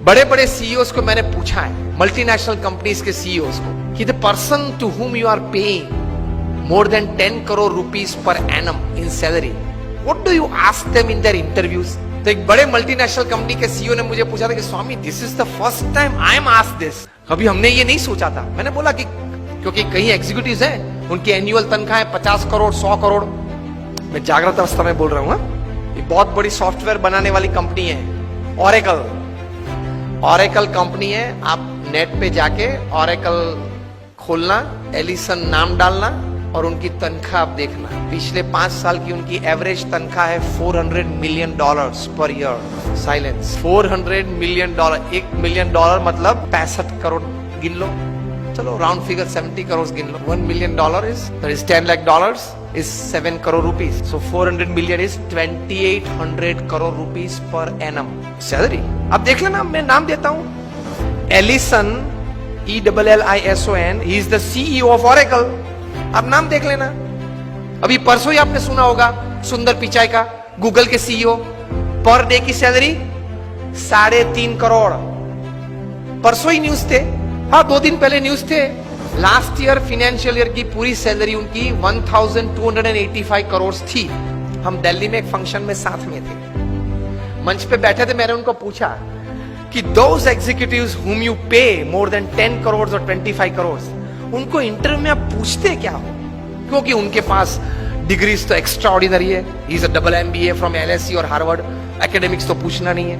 बड़े बड़े सीईओज को मैंने पूछा है, मल्टीनेशनल कंपनीज के सीईओज को, कि the person to whom you are paying more than 10 crore rupees per annum in salary, what do you ask them in their interviews? तो एक बड़े मल्टीनेशनल कंपनी के सीईओ ने मुझे पूछा था कि Swami this is the first time I am asked this, कभी हमने ये नहीं सोचा था। मैंने बोला कि क्योंकि कई एग्जीक्यूटिव्स हैं, उनकी एनुअल तनख्वाह है 50 करोड़ 100 करोड़। मैं जागृत अवस्था में बोल रहा हूँ। ये बहुत बड़ी सॉफ्टवेयर बनाने वाली कंपनी है, ऑरेकल कंपनी है। आप नेट पे जाके ऑरेकल खोलना, एलिसन नाम डालना और उनकी तनख्वाह आप देखना। पिछले 5 साल की उनकी एवरेज तनख्वाह है $400 million per year. Silence. $400 million, $1 million मतलब 65 करोड़ गिन लो, चलो राउंड फिगर 70 करोड़ गिन लो। $1 million is $10 lakh is 7 crore rupees. So 400 million is 2800 crore rupees per annum salary. अब देख लेना, मैं नाम देता हूं, Allison, ELLISON, he is the CEO of Oracle। अब नाम देख लेना। अभी परसों ही आपने सुना होगा सुंदर पिचाई का, गूगल के सीईओ, पर डे की सैलरी 3.5 करोड़। परसों ही न्यूज थे, हाँ 2 दिन पहले न्यूज थे। लास्ट ईयर फाइनेंशियल ईयर की पूरी सैलरी उनकी 1285 करोड़ थी। हम दिल्ली में एक फंक्शन में साथ में थे, मंच पे बैठे थे। मैंने उनको पूछा कि दोज एग्जीक्यूटिव्स हुम यू पे मोर देन 10 करोड़ और 25 करोड़, उनको इंटरव्यू में आप पूछते क्या हो? क्योंकि उनके पास डिग्रीज तो एक्स्ट्रा ऑर्डिनरी है, he is a double MBA from LSE और हार्वर्ड, एकेडमिक्स तो पूछना नहीं है।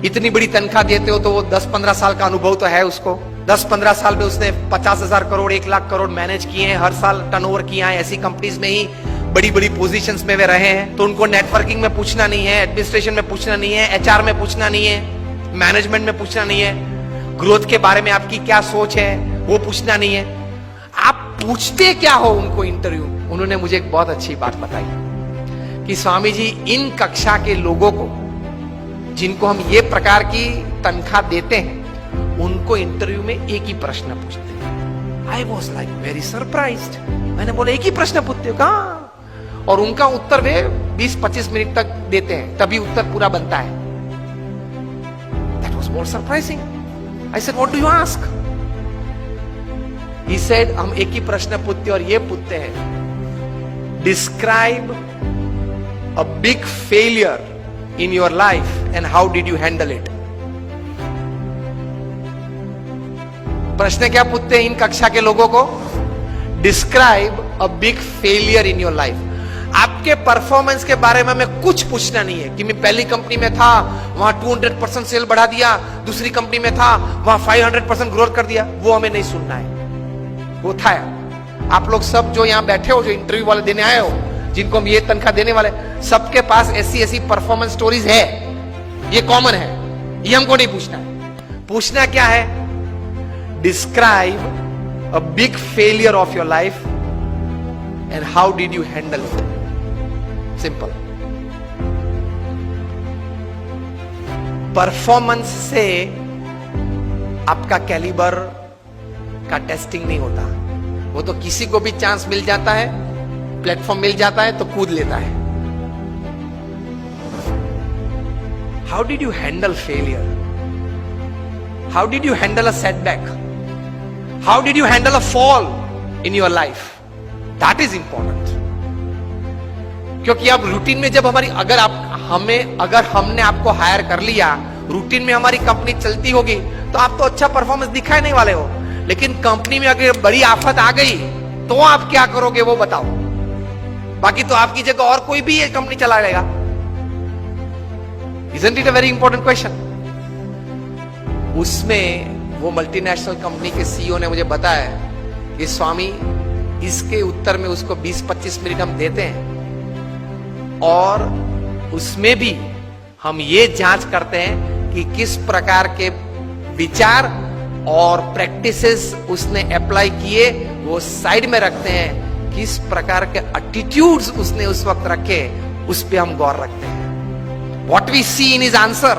इतनी बड़ी तनख्वाह देते हो तो वो 10-15 साल का अनुभव तो है उसको। 10-15 साल में उसने 50,000 करोड़ 1 लाख करोड़ मैनेज किए हैं, हर साल टर्नओवर किया है। ऐसी कंपनीज में ही बड़ी बड़ी पोजीशंस में वे रहे हैं। तो उनको नेटवर्किंग में पूछना नहीं है, एडमिनिस्ट्रेशन में पूछना नहीं है, HR में पूछना नहीं है, मैनेजमेंट में पूछना नहीं है, ग्रोथ के बारे में आपकी क्या सोच है वो पूछना नहीं है। आप पूछते क्या हो उनको इंटरव्यू? उन्होंने मुझे एक बहुत अच्छी बात बताई कि स्वामी जी, इन कक्षा के लोगों को जिनको हम ये प्रकार की तनख्वाह देते हैं, उनको इंटरव्यू में एक ही प्रश्न पूछते हैं। I was like very surprised. मैंने बोला एक ही प्रश्न पूछते हो? कहाँ? और उनका उत्तर वे 20-25 मिनट तक देते हैं, तभी उत्तर पूरा बनता है। That was more surprising. I said what do you ask? He said, हम एक ही प्रश्न पूछते और ये पूछते हैं, describe a big failure in your life and how did you handle it. प्रश्न क्या पूछते हैं इन कक्षा के लोगों को? Describe a big failure in your life. आपके परफॉर्मेंस के बारे में हमें कुछ पूछना नहीं है कि मैं पहली कंपनी में था, वहां 200% सेल बढ़ा दिया, दूसरी कंपनी में था, वहां 500% ग्रोथ कर दिया। वो हमें नहीं सुनना है। वो था आप लोग सब जो यहां बैठे हो, जो इंटरव्यू वाले देने आए हो, जिनको हम ये तनख्वाह देने वाले, सबके पास ऐसी परफॉर्मेंस स्टोरीज है, ये कॉमन है, ये हमको नहीं पूछना है। पूछना क्या है? Describe a big failure of your life and how did you handle it. Simple. Performance से आपका कैलिबर का टेस्टिंग नहीं होता। वो तो किसी को भी चांस मिल जाता है, प्लेटफॉर्म मिल जाता है तो कूद लेता है। How did you handle failure? How did you handle a setback? How did you handle a fall in your life? That is important. क्योंकि अब रूटीन में जब हमारी अगर हमने आपको हायर कर लिया, रूटीन में हमारी कंपनी चलती होगी, तो आप तो अच्छा परफॉर्मेंस दिखाई नहीं वाले हो। लेकिन कंपनी में अगर बड़ी आफत आ गई तो आप क्या करोगे वो बताओ। बाकी तो आपकी जगह और कोई भी ये कंपनी चला लेगा। Isn't it a very important question? उसमें वो मल्टीनेशनल कंपनी के सीईओ ने मुझे बताया कि स्वामी, इसके उत्तर में उसको 20-25 मिनट हम देते हैं और उसमें भी हम ये जांच करते हैं कि किस प्रकार के विचार और प्रैक्टिसेस उसने अप्लाई किए, वो साइड में रखते हैं। किस प्रकार के एटीट्यूड्स उसने उस वक्त रखे, उस पे हम गौर रखते हैं। What we see in his answer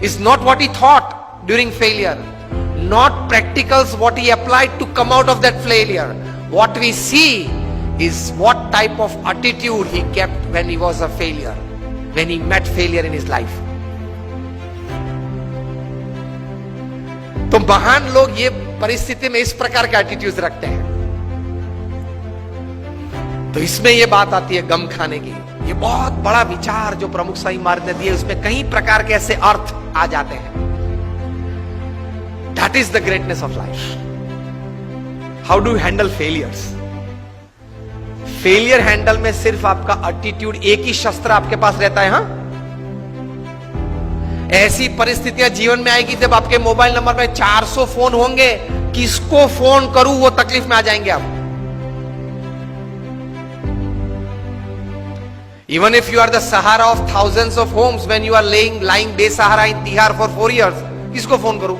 is not what he thought during failure, not practicals what he applied to come out of that failure. What we see is what type of attitude he kept when he was a failure, when he met failure in his life. तो महान लोग ये परिस्थिति में इस प्रकार के attitude रखते हैं। तो इसमें ये बात आती है गम खाने की। ये बहुत बड़ा विचार जो प्रमुख स्वामी महाराज ने दिए, उसमें कई प्रकार के ऐसे अर्थ आ जाते हैं। That is the greatness of life. How do you handle failures? Failure handle में सिर्फ आपका एटीट्यूड, एक ही शस्त्र आपके पास रहता है। हां, ऐसी परिस्थितियां जीवन में आएगी जब आपके मोबाइल नंबर में 400 फोन होंगे, किसको फोन करूं वो तकलीफ में आ जाएंगे आप। Even if you are the Sahara of thousands of homes, when you are lying बेसहारा in Tihar for 4 years, किसको फोन करूं?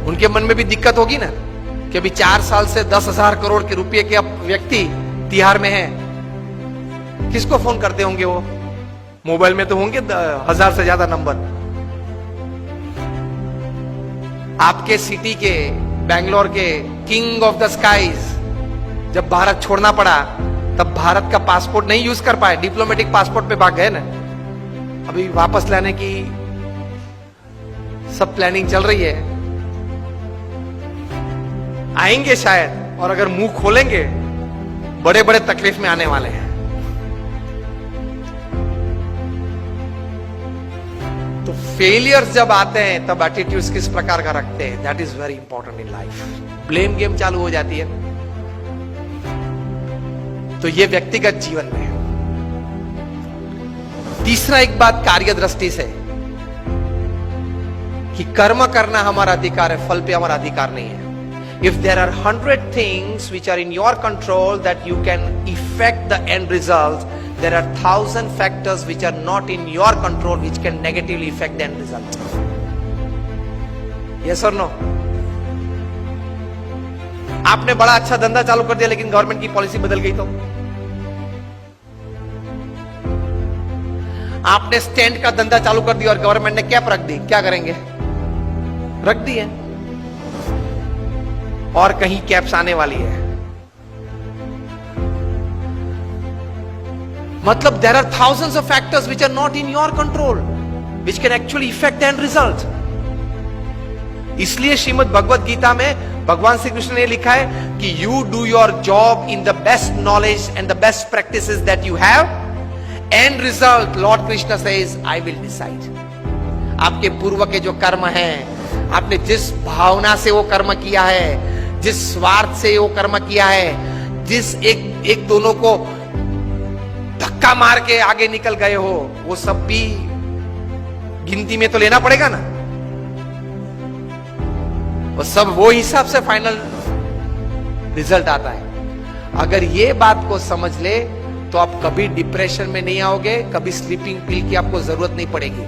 उनके मन में भी दिक्कत होगी ना कि अभी 4 साल से 10,000 करोड़ के रुपए के व्यक्ति तिहाड़ में है, किसको फोन करते होंगे वो? मोबाइल में तो होंगे 1000 से ज्यादा नंबर। आपके सिटी के, बेंगलोर के किंग ऑफ द स्काईज जब भारत छोड़ना पड़ा, तब भारत का पासपोर्ट नहीं यूज कर पाए, डिप्लोमेटिक पासपोर्ट पे भाग गए ना। अभी वापस लाने की सब प्लानिंग चल रही है, आएंगे शायद, और अगर मुंह खोलेंगे बड़े बड़े तकलीफ में आने वाले हैं। तो फेलियर्स जब आते हैं तब एटीट्यूड्स किस प्रकार का रखते हैं, that is very important in life. Blame game चालू हो जाती है। तो ये व्यक्तिगत जीवन में है। तीसरा एक बात कार्य दृष्टि से कि कर्म करना हमारा अधिकार है, फल पे हमारा अधिकार नहीं है। If there are 100 things which are in your control that you can effect the end result, there are 1000 factors which are not in your control which can negatively effect the end result. Yes और no? आपने बड़ा अच्छा धंधा चालू कर दिया लेकिन government की पॉलिसी बदल गई तो? आपने स्टैंड का धंधा चालू कर दिया और गवर्नमेंट ने कैप रख दी, क्या करेंगे? रख दी है, और कहीं कैप्स आने वाली है। मतलब there are thousands of factors which are not in your control which can actually affect the end result। इसलिए श्रीमद् भगवद गीता में भगवान श्री कृष्ण ने लिखा है कि you do your job in the best knowledge and the best practices that you have, and result Lord Krishna says I will decide. आपके पूर्व के जो कर्म हैं, आपने जिस भावना से वो कर्म किया है, जिस स्वार्थ से वो कर्म किया है, जिस एक दोनों को धक्का मार के आगे निकल गए हो, वो सब भी गिनती में तो लेना पड़ेगा ना। वो सब वो हिसाब से फाइनल रिजल्ट आता है। अगर ये बात को समझ ले तो आप कभी डिप्रेशन में नहीं आओगे, कभी स्लीपिंग पिल की आपको जरूरत नहीं पड़ेगी।